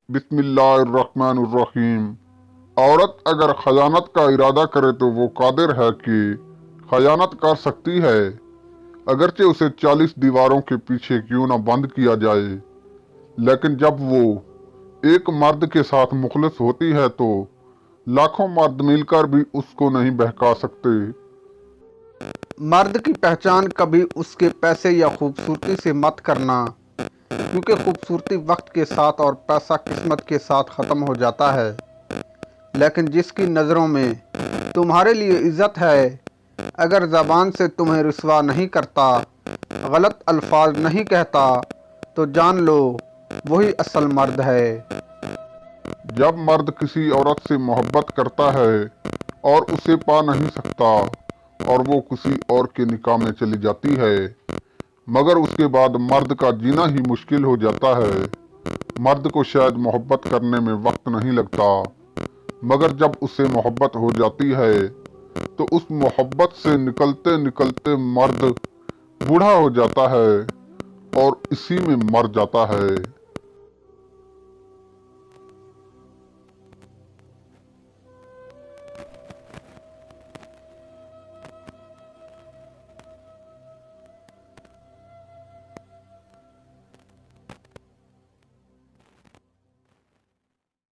بسم اللہ الرحمن الرحیم۔ عورت اگر خیانت کا ارادہ کرے تو وہ قادر ہے کہ خیانت کر سکتی ہے، اگرچہ اسے 40 دیواروں کے پیچھے کیوں نہ بند کیا جائے، لیکن جب وہ ایک مرد کے ساتھ مخلص ہوتی ہے تو لاکھوں مرد مل کر بھی اس کو نہیں بہکا سکتے۔ مرد کی پہچان کبھی اس کے پیسے یا خوبصورتی سے مت کرنا، کیونکہ خوبصورتی وقت کے ساتھ اور پیسہ قسمت کے ساتھ ختم ہو جاتا ہے، لیکن جس کی نظروں میں تمہارے لیے عزت ہے، اگر زبان سے تمہیں رسوا نہیں کرتا، غلط الفاظ نہیں کہتا، تو جان لو وہی اصل مرد ہے۔ جب مرد کسی عورت سے محبت کرتا ہے اور اسے پا نہیں سکتا اور وہ کسی اور کے نکاح میں چلی جاتی ہے، مگر اس کے بعد مرد کا جینا ہی مشکل ہو جاتا ہے۔ مرد کو شاید محبت کرنے میں وقت نہیں لگتا، مگر جب اس سے محبت ہو جاتی ہے تو اس محبت سے نکلتے نکلتے مرد بوڑھا ہو جاتا ہے اور اسی میں مر جاتا ہے۔